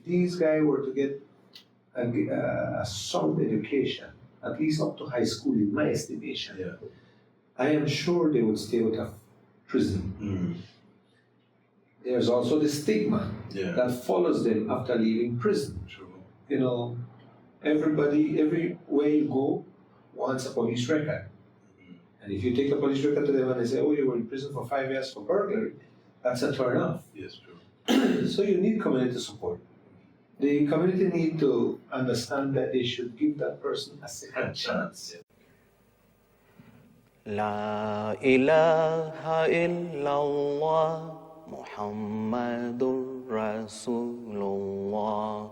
these guys were to get a sound education, at least up to high school, in my estimation, I am sure they would stay out of prison. There's also the stigma that follows them after leaving prison. True. You know, everybody, everywhere you go, wants a police record. And if you take a police record to them and they say, oh, you were in prison for 5 years for burglary, that's a turn off. Yes, true. So you need community support. The community need to understand that they should give that person a second chance. La ilaha illallah Muhammadur Rasulullah.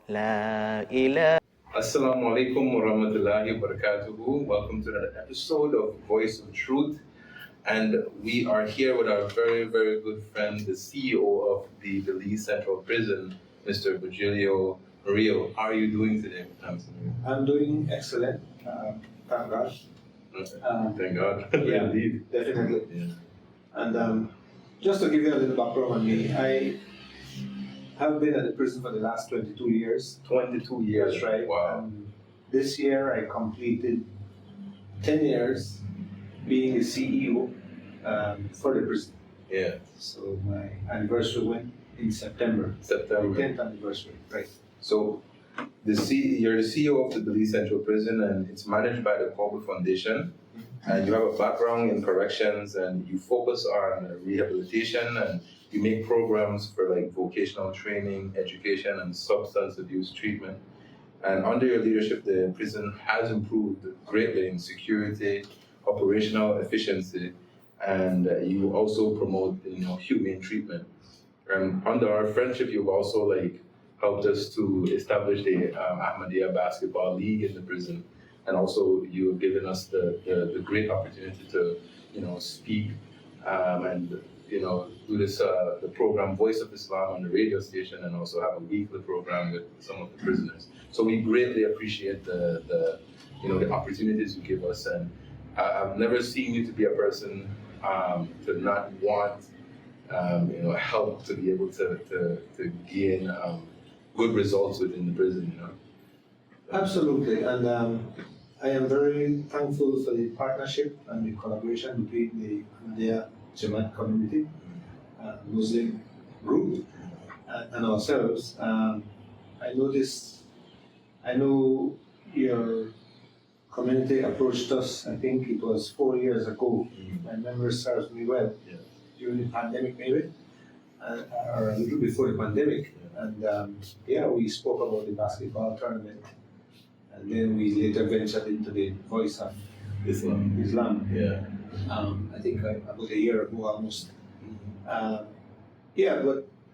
La ilaha. Assalamu alaikum wa rahmatullahi wa barakatuhu. Welcome to another episode of Voice of Truth. And we are here with our very, very good friend, the CEO of the Belize Central Prison, Mr. Virgilio Murillo. How are you doing today? I'm doing excellent. Thank God. Thank God. Yeah, Indeed. definitely. Yeah. And just to give you a little background on me, I have been at the prison for the last 22 years. 22 years. That's right. Wow. This year I completed 10 years being the CEO for the prison. Yeah. So my anniversary went in September. September. The 10th anniversary, right. So you're the CEO of the Belize Central Prison, and it's managed by the Kolbe Foundation. And you have a background in corrections, and you focus on rehabilitation, and you make programs for like vocational training, education, and substance abuse treatment. And under your leadership, the prison has improved greatly in security, operational efficiency, and you also promote, humane treatment. And under our friendship, you've also helped us to establish the Ahmadiyya Basketball League in the prison. And also you have given us the great opportunity to, speak and, do this, the program Voice of Islam on the radio station, and also have a weekly program with some of the prisoners. So we greatly appreciate the opportunities you give us. And I've never seen you to be a person to not want, help to be able to gain good results within the prison, Absolutely, and I am very thankful for the partnership and the collaboration between the Ahmadiyya Jamaat community, Muslim group, and ourselves. I know your community approached us, I think it was 4 years ago, my memory serves me well, during the pandemic maybe, or a little before the pandemic. And we spoke about the basketball tournament, and then we later ventured into the Voice of Islam. Yeah. I think about a year ago almost. But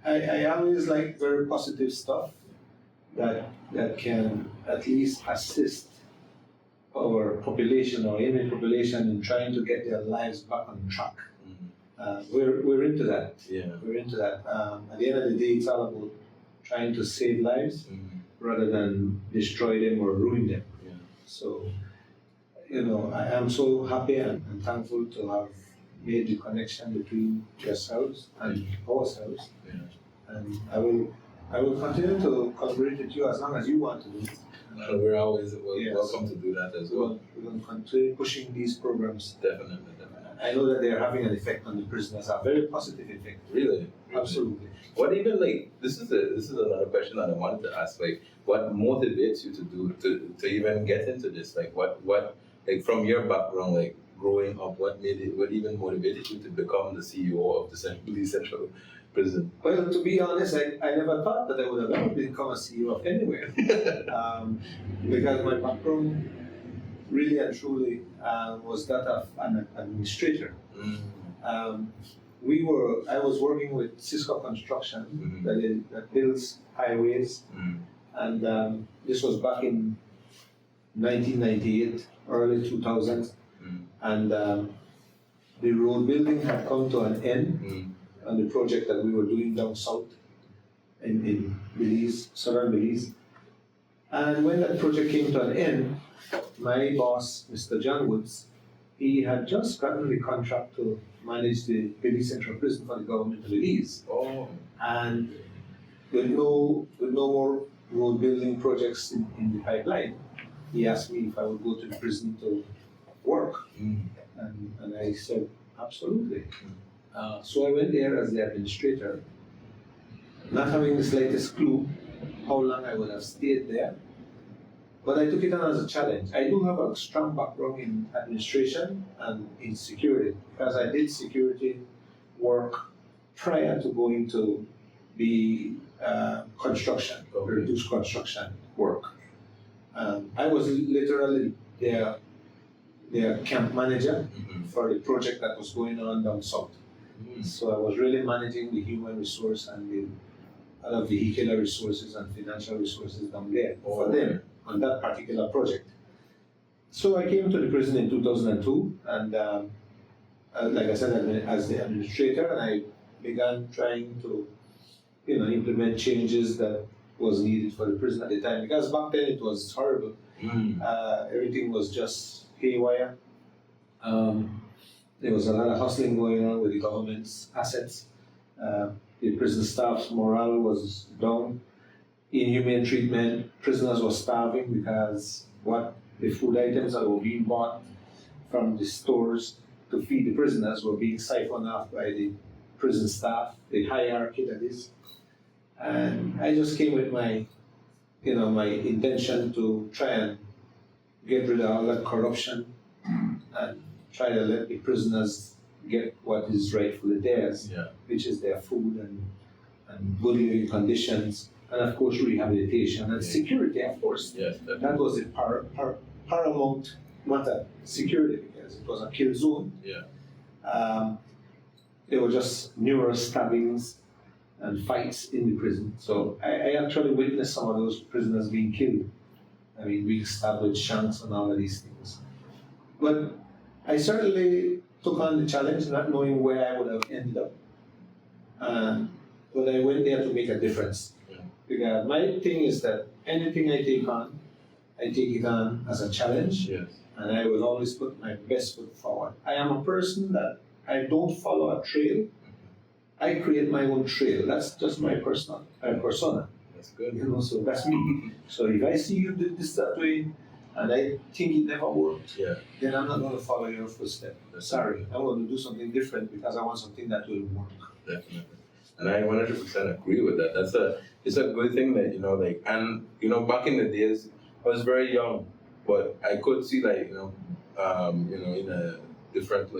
I always like very positive stuff that can at least assist our population, our inmate population, in trying to get their lives back on track. We're into that. Yeah. We're into that. At the end of the day, it's all about trying to save lives rather than destroy them or ruin them. Yeah. So, I am so happy and thankful to have made the connection between yourselves and ourselves. Yeah. And I will continue to collaborate with you as long as you want to do it. We're always welcome to do that as well. We're going to continue pushing these programs. Definitely. I know that they are having an effect on the prisoners, a very positive effect. Really? Absolutely. What even this is another question that I wanted to ask. What motivates you to do to even get into this? What from your background, growing up, what even motivated you to become the CEO of the Belize Central Prison? Well, to be honest, I never thought that I would have ever become a CEO of anywhere, because my background really and truly was that of an administrator. I was working with Cisco Construction that builds highways, and this was back in 1998, early 2000s, and the road building had come to an end on the project that we were doing down south in Belize, southern Belize. And when that project came to an end, my boss, Mr. John Woods, he had just gotten the contract to manage the Belize Central Prison for the government of Belize. Oh. And with no more road building projects in the pipeline, he asked me if I would go to the prison to work. And I said, absolutely. So I went there as the administrator, not having the slightest clue how long I would have stayed there. But I took it on as a challenge. I do have a strong background in administration and in security, because I did security work prior to going to the construction, reduced construction work. I was literally their camp manager for the project that was going on down south. So I was really managing the human resource and the other vehicular resources and financial resources down there for them on that particular project. So I came to the prison in 2002, and like I said, as the administrator, and I began trying to, implement changes that was needed for the prison at the time. Because back then it was horrible. Everything was just haywire. There was a lot of hustling going on with the government's assets. The prison staff's morale was down. Inhumane treatment. Prisoners were starving because the food items that were being bought from the stores to feed the prisoners were being siphoned off by the prison staff, the hierarchy that is. And I just came with my intention to try and get rid of all that corruption and try to let the prisoners get what is rightfully theirs, which is their food and good living conditions, and of course rehabilitation and security, of course. Yes, that was the paramount matter, security, because it was a kill zone. There were just numerous stabbings and fights in the prison. So I actually witnessed some of those prisoners being killed. I mean, being stabbed with shanks and all of these things. But I certainly took on the challenge, not knowing where I would have ended up. But I went there to make a difference. Because my thing is that anything I take it on as a challenge, and I will always put my best foot forward. I am a person that I don't follow a trail. I create my own trail. That's just my persona. That's good. So that's me. So if I see you did this that way, and I think it never worked, then I'm not going to follow your footsteps. Sorry, I'm going to do something different because I want something that will work. Definitely. And I 100% agree with that. It's a good thing that, back in the days, I was very young, but I could see in a different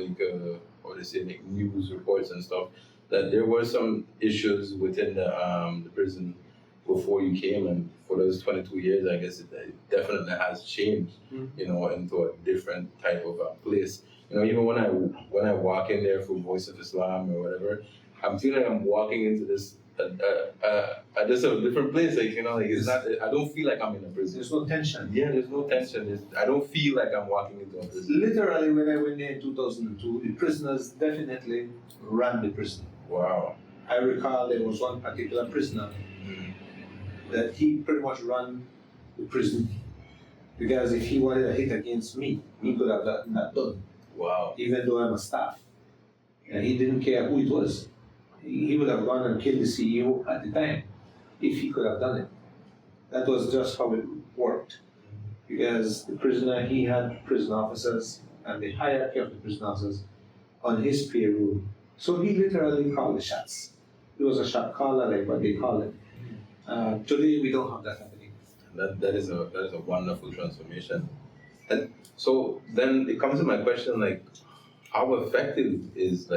news reports and stuff, that there were some issues within the prison before you came, and for those 22 years, I guess it definitely has changed, into a different type of place. Even when I walk in there for Voice of Islam or whatever, I'm feeling like I'm walking into this just a different place. It's not. I don't feel like I'm in a prison. There's no tension. Yeah, there's no tension. I don't feel like I'm walking into a prison. Literally, when I went there in 2002, the prisoners definitely ran the prison. Wow. I recall there was one particular prisoner that he pretty much ran the prison, because if he wanted a hit against me, he could have that done. Wow. Even though I'm a staff. And he didn't care who it was. He would have gone and killed the CEO at the time if he could have done it. That was just how it worked. Because the prisoner, he had prison officers and the hierarchy of the prison officers on his payroll. So he literally called the shots. He was a shot caller, like what they call it. Today we don't have that happening. That is a wonderful transformation. And so then it comes to my question, how effective is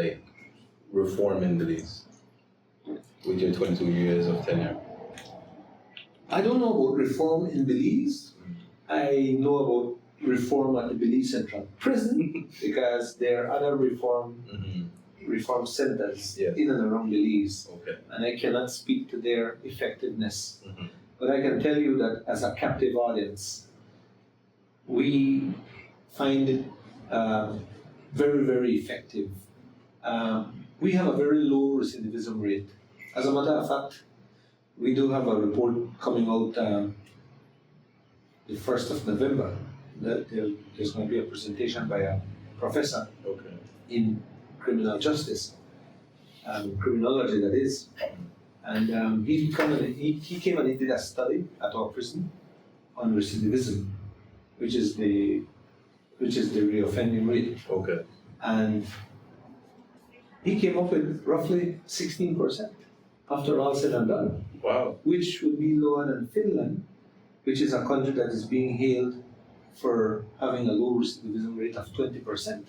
reform in Belize with your 22 years of tenure? I don't know about reform in Belize. I know about reform at the Belize Central Prison because there are other reform centers in and around Belize. Okay. And I cannot speak to their effectiveness. But I can tell you that as a captive audience, we find it very, very effective. We have a very low recidivism rate. As a matter of fact, we do have a report coming out the 1st of November. There's going to be a presentation by a professor in criminal justice, criminology that is. And he came and he did a study at our prison on recidivism, which is the reoffending rate. Okay. And he came up with roughly 16% after all said and done, Wow. which would be lower than Finland, which is a country that is being hailed for having a low recidivism rate of 20%.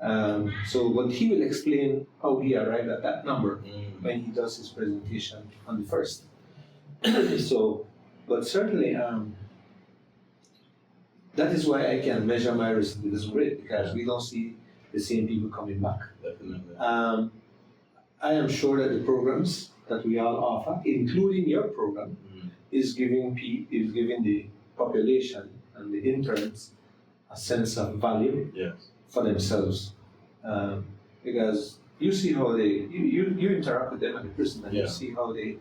But he will explain how he arrived at that number when he does his presentation on the first. But certainly, that is why I can measure my recidivism rate, because we don't see the same people coming back. Definitely. I am sure that the programs that we all offer, including your program, is giving the population and the interns a sense of value Yes. for themselves, because you see how you interact with them at the prison, and Yeah. you see how they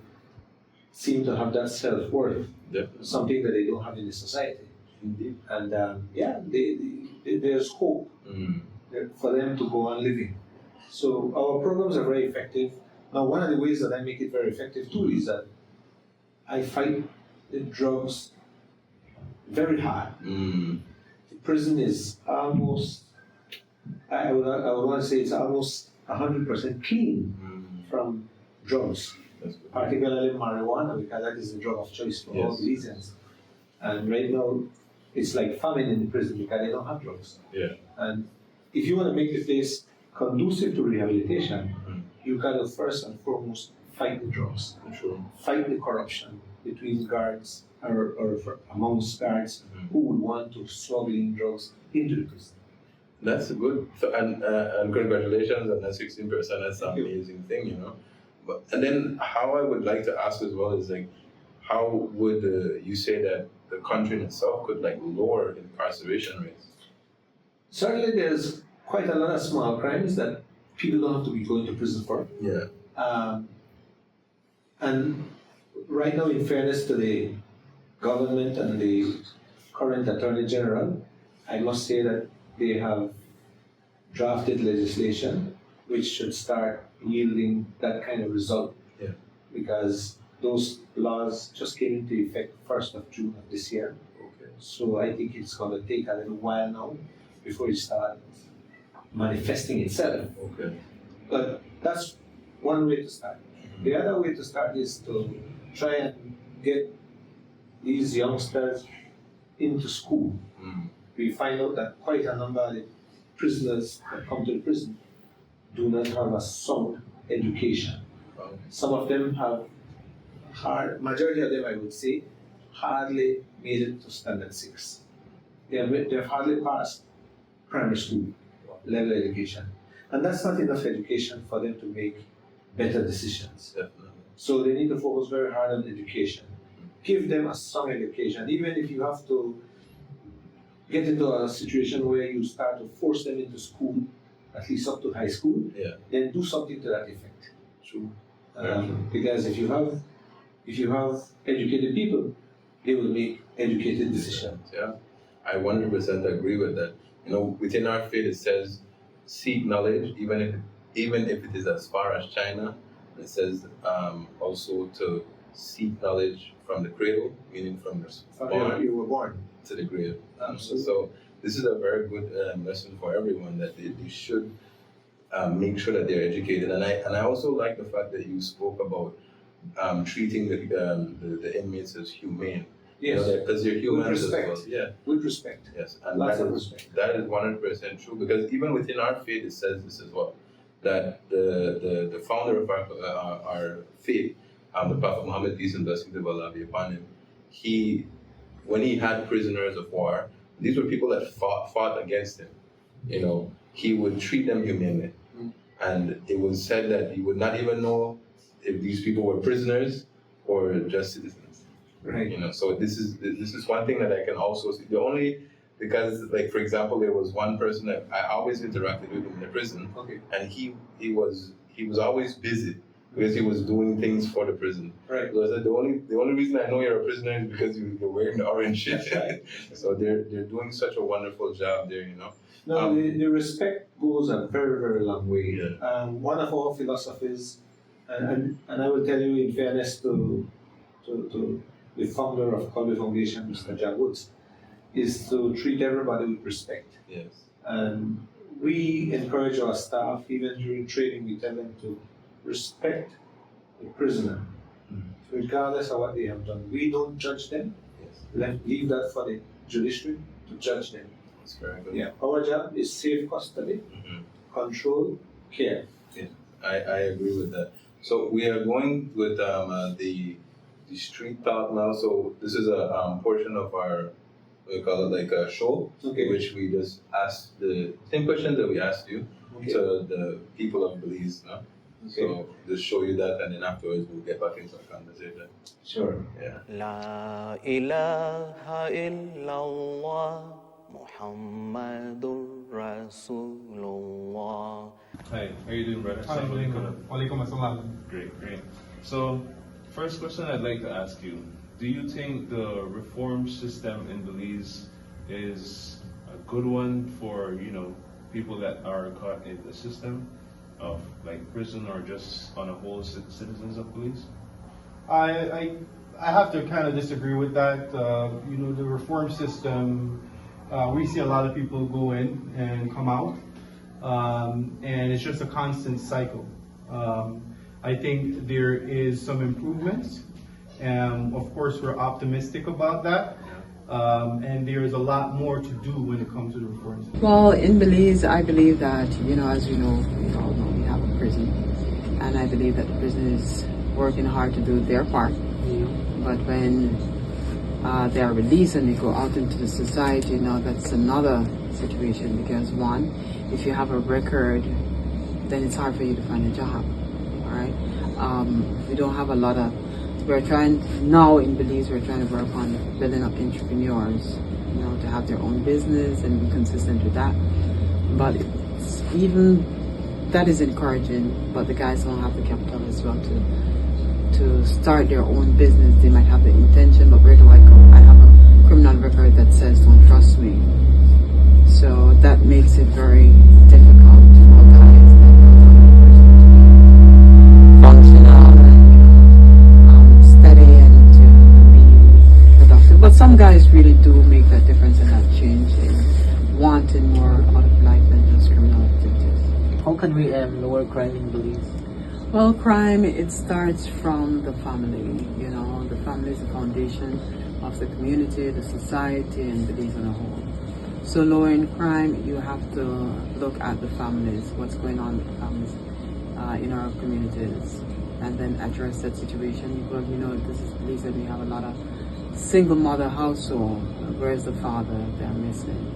seem to have that self-worth, Definitely. something that they don't have in the society. Indeed. And there's hope for them to go on living. So our programs are very effective. Now, one of the ways that I make it very effective too is that I fight the drugs very hard. The prison is almost, I would want to say it's almost 100% clean from drugs, That's good. particularly marijuana, because that is the drug of choice for all Yes. Belizeans. And right now, it's like famine in the prison because they don't have drugs. Yeah. And if you want to make the place conducive to rehabilitation, you gotta first and foremost fight the drugs, True. fight the corruption between guards or amongst guards who would want to smuggle in drugs into the prison. That's a good, and congratulations on that 16%. That's an Thank you. amazing thing, But and then how I would like to ask as well is like, how would you say that the country in itself could like lower incarceration rates? Certainly, there's quite a lot of small crimes that people don't have to be going to prison for. Yeah. And right now, in fairness to the government and the current Attorney General, I must say that they have drafted legislation which should start yielding that kind of result. Yeah. Because those laws just came into effect 1st of June of this year. Okay. So I think it's going to take a little while now before it starts manifesting itself. Okay. But that's one way to start. The other way to start is to try and get these youngsters into school. We find out that quite a number of the prisoners that come to the prison do not have a sound education. Wow. Some of them have majority of them I would say, hardly made it to standard 6. They've hardly passed primary school level education. And that's not enough education for them to make better decisions. Definitely. So they need to focus very hard on education. Give them a strong education, even if you have to get into a situation where you start to force them into school, at least up to high school, Yeah. then do something to that effect. True. Because if you have educated people, they will make educated decisions. Yeah. I 100% agree with that. Within our faith it says, seek knowledge, even if it is as far as China. It says also to seek knowledge from the cradle, meaning from You were born. to the grave. Absolutely. So this is a very good lesson for everyone that they should make sure that they're educated. And I also like the fact that you spoke about treating the inmates as humane. Yes. Because they're humans as respect. well. Yeah. With respect. Yes. And Lots of respect. that is 100% true, because even within our faith it says this as well, that the founder of our faith, the Prophet Muhammad, peace and blessings of Allah be upon him, when he had prisoners of war, these were people that fought against him. He would treat them humanely. And it was said that he would not even know if these people were prisoners or just citizens. Right. So this is one thing that I can also see. Because like, for example, there was one person that I always interacted with in the prison, Okay. and he was always busy because he was doing things for the prison. Right. So I said, the only reason I know you're a prisoner is because you're wearing the orange shit. Right. So they're doing such a wonderful job there, No, the respect goes a very, very long way. Yeah. One of our philosophies And I will tell you, in fairness to the founder of Kolbe Foundation, Mr. Jagwoods, is to treat everybody with respect. Yes. And we encourage our staff, even during training, we tell them to respect the prisoner, regardless of what they have done. We don't judge them. Yes. Leave that for the judiciary to judge them. That's very good. Yeah. Our job is safe custody, control, care. Yeah, I agree with that. So we are going with the street talk now. So this is a portion of our, we call it like a show, Okay. which we just ask the same questions that we asked you to the people of Belize. No? Okay. So just show you that, and then afterwards we'll get back into our conversation. Sure. Yeah. La ilaha illallah Muhammadur Rasulullah. Hi, how you doing, brother? Hi, Walaikum assalam. Great. So, first question I'd like to ask you: do you think the reform system in Belize is a good one for people that are caught in the system of like prison or just on a whole citizens of Belize? I have to kind of disagree with that. The reform system, we see a lot of people go in and come out, and it's just a constant cycle. I think there is some improvements, and of course we're optimistic about that. And there is a lot more to do when it comes to the reform system. Well, in Belize, I believe that, as you know, we all know we have a prison, and I believe that the prison is working hard to do their part. But when they are released and they go out into the society, that's another situation, because one, if you have a record, then it's hard for you to find a job, all right? We don't have a lot of, now in Belize, we're trying to work on building up entrepreneurs, to have their own business and be consistent with that. But even that is encouraging, but the guys don't have the capital as well to start their own business. They might have the intention, but where do I go? I have a criminal record that says don't trust me. So that makes it very difficult for guys that come from the prison to be functional and steady and to be productive. But some guys really do make that difference and that change in wanting more out of life than just criminal activities. How can we lower crime in Belize? Well, crime, it starts from the family. The family is the foundation of the community, the society, and Belize as a whole. So lowering crime, you have to look at the families, what's going on with the families in our communities, and then address that situation. Because, this is Belize, and we have a lot of single mother household. Where's the father? They're missing.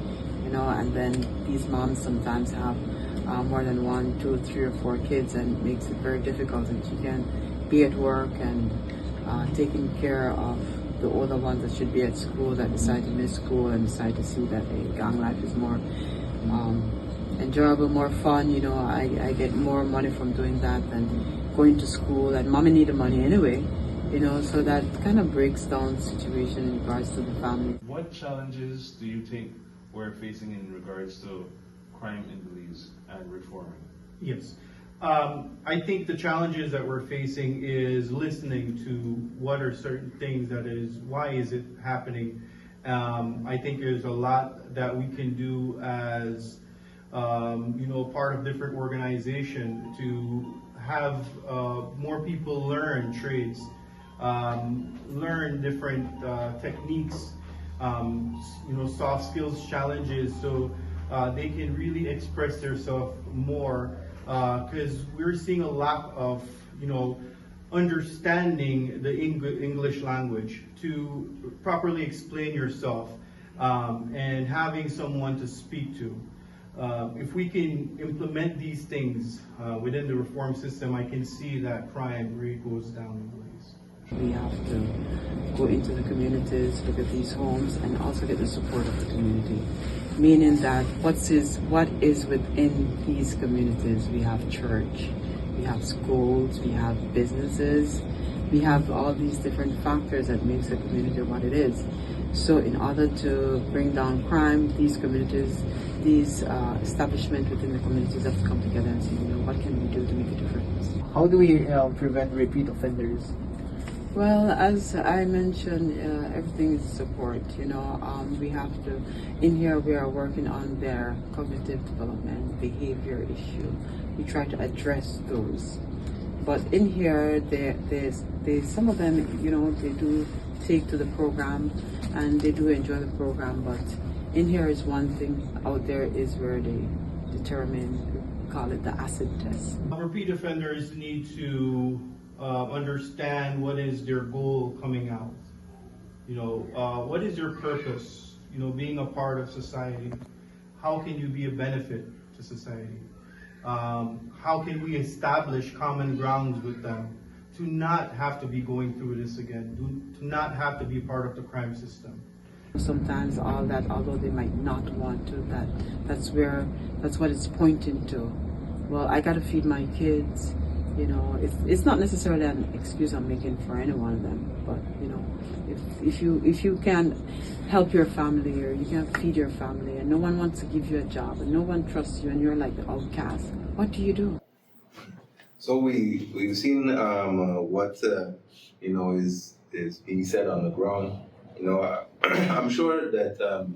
And then these moms sometimes have more than 1, 2, 3, or 4 kids, and it makes it very difficult that you can be at work and taking care of the older ones that should be at school that decide to miss school and decide to see that gang life is more enjoyable, more fun. I get more money from doing that than going to school, and mommy need the money anyway, so that kind of breaks down the situation in regards to the family. What challenges do you think we're facing in regards to crime in Belize and reforming? Yes. I think the challenges that we're facing is listening to what are certain things why is it happening. I think there's a lot that we can do as, part of different organization to have more people learn trades, learn different techniques, soft skills challenges, so they can really express themselves more, because we're seeing a lack of, understanding the English language to properly explain yourself, and having someone to speak to. If we can implement these things within the reform system, I can see that crime really goes down in Belize. We have to go into the communities, look at these homes, and also get the support of the community. Meaning that what is within these communities, we have church, we have schools, we have businesses, we have all these different factors that makes a community what it is. So in order to bring down crime, these communities, these establishments within the communities have to come together and say, what can we do to make a difference? How do we prevent repeat offenders? Well, as I mentioned, everything is support. We have to. In here, we are working on their cognitive development, behavior issue. We try to address those. But in here, there's some of them, they do take to the program, and they do enjoy the program. But in here is one thing. Out there is where they determine, we call it the acid test. Repeat offenders need to understand what is their goal coming out. What is your purpose? Being a part of society. How can you be a benefit to society? How can we establish common grounds with them to not have to be going through this again, to not have to be part of the crime system? Sometimes all that, although they might not want to, that's what it's pointing to. Well, I gotta feed my kids. It's not necessarily an excuse I'm making for any one of them, but if you can't help your family or you can't feed your family and no one wants to give you a job and no one trusts you and you're like the outcast, what do you do? So we've seen what is being said on the ground. I'm sure that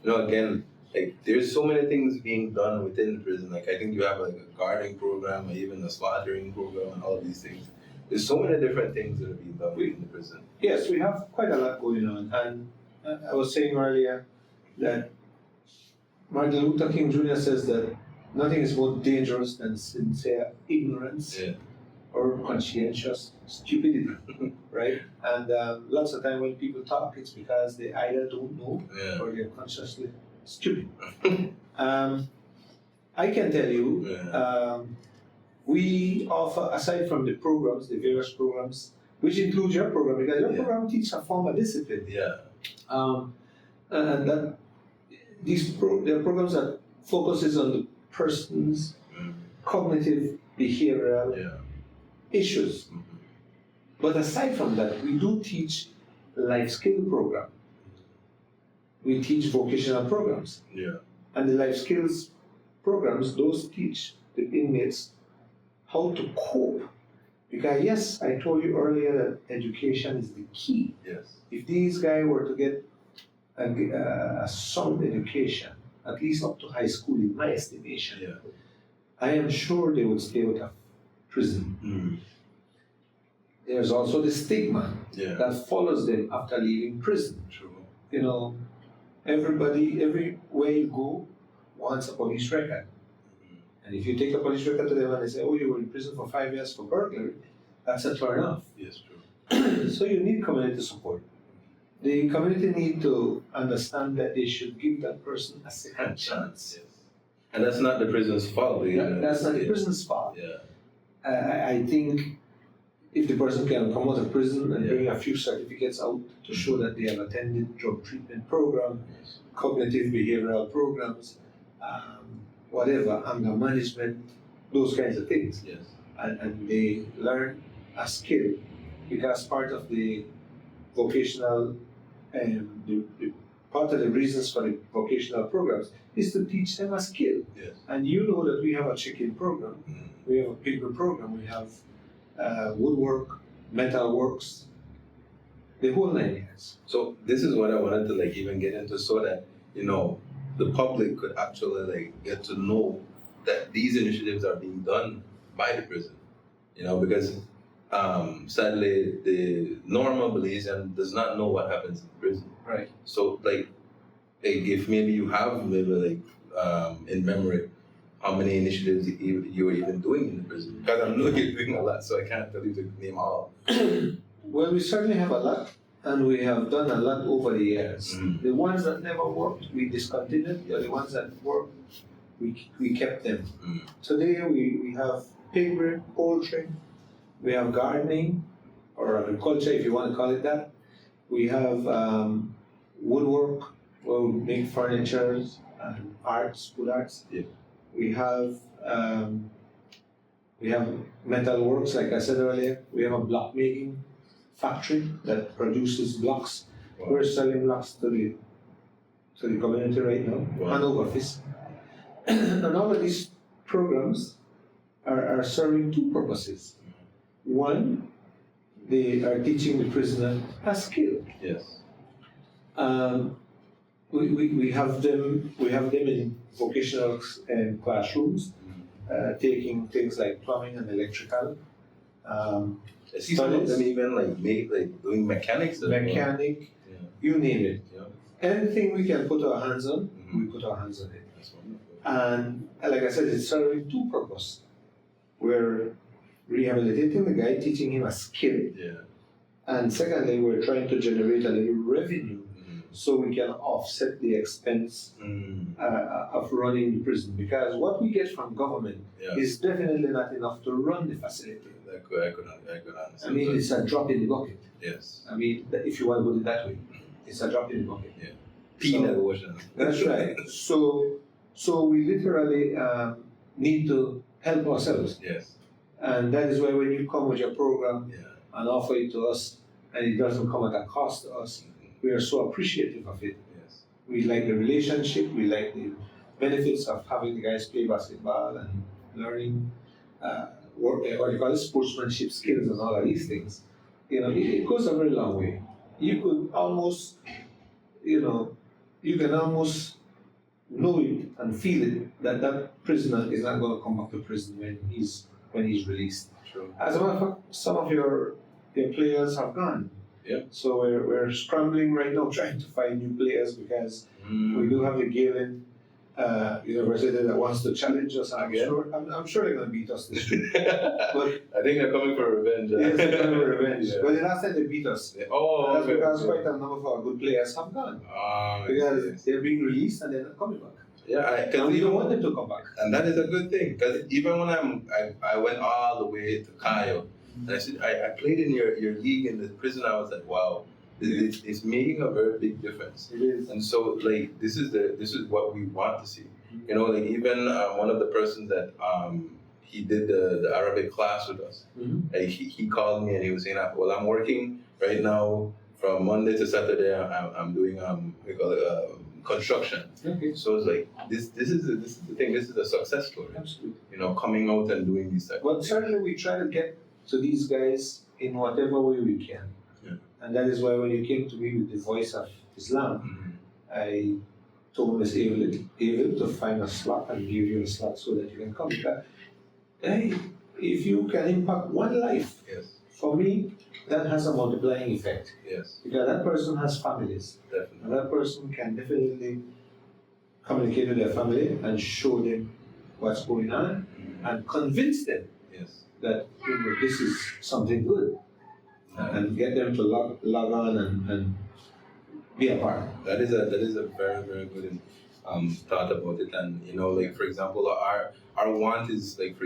again, like there's so many things being done within the prison. Like I think you have like a guarding program, or even a slaughtering program, and all of these things. There's so many different things that are being done within the prison. Yes, we have quite a lot going on, and I was saying earlier that Martin Luther King Jr. says that nothing is more dangerous than sincere ignorance or conscientious stupidity, right? And lots of time when people talk, it's because they either don't know or they're consciously stupid. I can tell you, we offer, aside from the programs, the various programs, which includes your program, because your program teaches a form of discipline. And that there are programs that focuses on the person's cognitive behavioral issues. But aside from that, we do teach life skill program. We teach vocational programs. And the life skills programs, those teach the inmates how to cope. Because yes, I told you earlier that education is the key. If these guys were to get a sound education, at least up to high school in my estimation, I am sure they would stay out of prison. There's also the stigma that follows them after leaving prison. Everybody, everywhere you go, wants a police record. And if you take a police record to them and they say, oh, you were in prison for 5 years for burglary, that's a turn off. So you need community support. The community need to understand that they should give that person a second chance. And that's not the prison's fault. That's not the prison's fault. I think if the person can come out of prison and bring a few certificates out to show that they have attended drug treatment program, cognitive behavioral programs, whatever, anger management, those kinds of things. And they learn a skill, because part of the vocational part of the reasons for the vocational programs is to teach them a skill. And you know that we have a chicken program, we have a paper program, we have woodwork, metal works, the whole 9 years. So this is what I wanted to even get into, so that the public could actually get to know that these initiatives are being done by the prison. Because sadly the normal Belizean does not know what happens in prison. So if maybe you have in memory how many initiatives you were even doing in the prison, because I know you're doing a lot, so I can't tell you to name all. Well, we certainly have a lot, and we have done a lot over the years. The ones that never worked, we discontinued. The ones that worked, we kept them. Today we have pig poultry, we have gardening, or agriculture if you want to call it that. We have woodwork, where we make furniture and arts, good arts. We have metal works, like I said earlier. We have a block making factory that produces blocks. Wow. We're selling blocks to the community right now, Wow. and office. And all of these programs are serving two purposes. One, they are teaching the prisoner a skill. Yes. We have them in vocational classrooms, taking things like plumbing and electrical. I see some of them even doing mechanics. as well. Mechanic, Yeah. you name it. Yeah. Anything we can put our hands on, Mhm. we put our hands on it. That's wonderful. And like I said, it's serving two purposes. We're rehabilitating the guy, teaching him a skill, Yeah. and secondly, we're trying to generate a little revenue Mhm. so we can offset the expense Mm. of running the prison. Because what we get from government Yeah. is definitely not enough to run the facility. I could understand. I mean, it's a drop in the bucket. Yes. I mean, if you want to put it that way, it's a drop in the bucket. Peanut ocean. That's right. So we literally need to help ourselves, Yes. and that is why when you come with your program Yeah. and offer it to us, and it doesn't come at a cost to us, we are so appreciative of it. Yes. We like the relationship. We like the benefits of having the guys play basketball and learning what you call it, sportsmanship skills and all of these things. You know, it goes a very long way. You could almost, you can almost know it and feel it that prisoner is not going to come back to prison when he's released. True. As a matter of fact, some of your players have gone. Yeah. So we're scrambling right now trying to find new players because we do have the Galen university that wants to challenge us. I'm sure they're going to beat us this year. But I think they're coming for revenge. yes, they're coming for revenge. Yeah. But the last time they beat us, Oh, that's okay. because quite a number of our good players have gone. Because they're being released and they're not coming back. Yeah, And we don't want them to come back. and that is a good thing because even when I went all the way to Cayo, and I said I played in your league in the prison. I was like, wow, it's making a very big difference. It is. And so like this is what we want to see. You know, like even one of the persons that he did the Arabic class with us. Mhm. Like he called me and he was saying, well, I'm working right now from Monday to Saturday. I'm doing we call it construction. Okay. So it's like this is the thing. This is a success story. Absolutely. You know, coming out and doing these type. But certainly we try to get to these guys in whatever way we can. Yeah. And that is why when you came to me with the voice of Islam, Mhm. I told Ms. Evelyn to find a slot and give you a slot so that you can come. Because, hey, if you can impact one life, Yes. for me, that has a multiplying effect. Yes. Because that person has families. Definitely. And that person can definitely communicate with their family and show them what's going on and convince them Yes. that this is something good and get them to log on and be a part. That is a very, very good thought about it. And you know, like for example, our want is like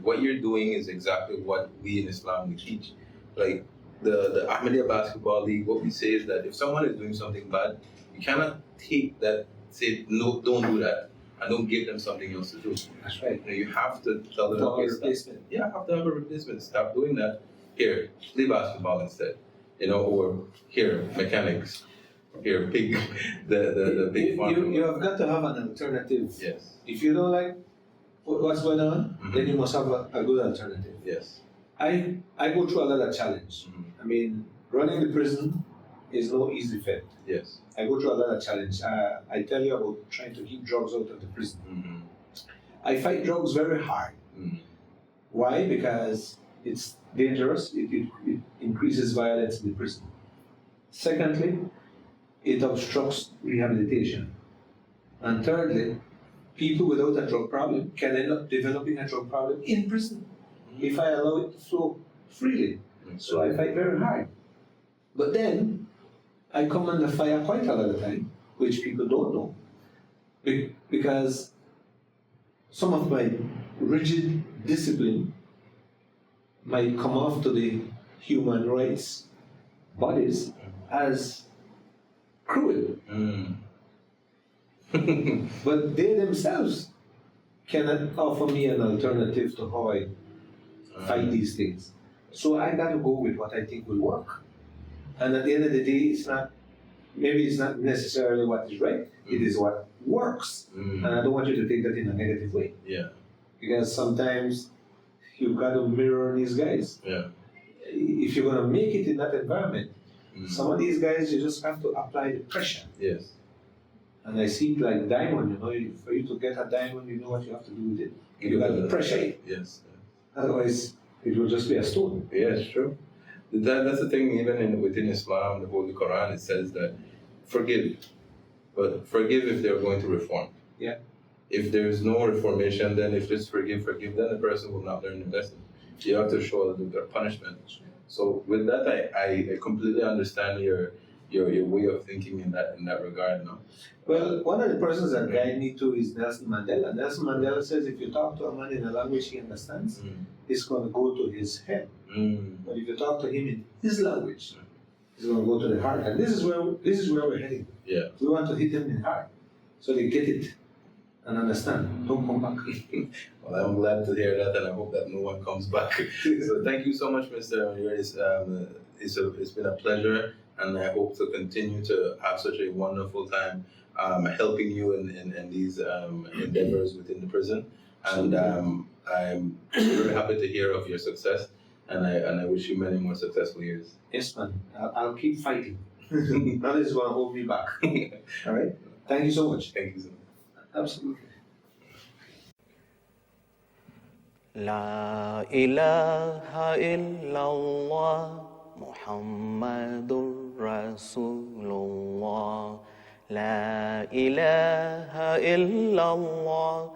what you're doing is exactly what we in Islam we teach. Like the Ahmadiyya Basketball League, what we say is that if someone is doing something bad, you cannot take that, say no, don't do that, and don't give them something else to do. That's right. You know, you have to tell them, Have a okay, stop. replacement. Yeah, I have to have a replacement. Stop doing that. Here, play basketball instead. You know, or here, mechanics. Here, pig, the big farm. You have got to have an alternative. Yes. If you don't like what's going on, Mhm. then you must have a good alternative. Yes. I go through a lot of challenge. Mhm. I mean, running the prison is no easy feat. Yes. I go through a lot of challenge. I tell you about trying to keep drugs out of the prison. Mm-hmm. I fight drugs very hard. Mm-hmm. Why? Because it's dangerous. It increases violence in the prison. Secondly, it obstructs rehabilitation. And thirdly, people without a drug problem can end up developing a drug problem in prison if I allow it to flow freely. So I fight very hard. But then I come under fire quite a lot of time, which people don't know, because some of my rigid discipline might come off to the human rights bodies as cruel. Mm. But they themselves cannot offer me an alternative to how I fight these things. So I got to go with what I think will work. And at the end of the day, maybe it's not necessarily what is right, it is what works. And I don't want you to take that in a negative way. Yeah. Because sometimes you've got to mirror these guys. Yeah. If you're going to make it in that environment, some of these guys, you just have to apply the pressure. Yes. And I see it like diamond, for you to get a diamond, you know what you have to do with it. You got to pressure it. Yes. Otherwise, it will just be a stone. Yes, true. That's the thing, even within Islam, the Holy Quran, it says that forgive. But forgive if they're going to reform. Yeah. If there's no reformation, then if just forgive, then the person will not learn the lesson. You have to show their punishment. So with that, I completely understand your way of thinking in that regard. No. Well, one of the persons that guide me to is Nelson Mandela. Nelson Mandela says if you talk to a man in a language he understands, it's going to go to his head. But if you talk to him in his language, it's going to go to the heart. And this is where we're heading. Yeah. We want to hit them in the heart so they get it and understand. Don't come back. Well, I'm glad to hear that, and I hope that no one comes back. So thank you so much, Mr. Murillo. It's been a pleasure, and I hope to continue to have such a wonderful time helping you in these endeavors within the prison. And I'm very happy to hear of your success, and I wish you many more successful years. Yes, man. I'll keep fighting. Nothing is going to hold me back. All right? Thank you so much. Thank you so much. Absolutely. La ilaha illallah Muhammadur Rasulullah. La ilaha illallah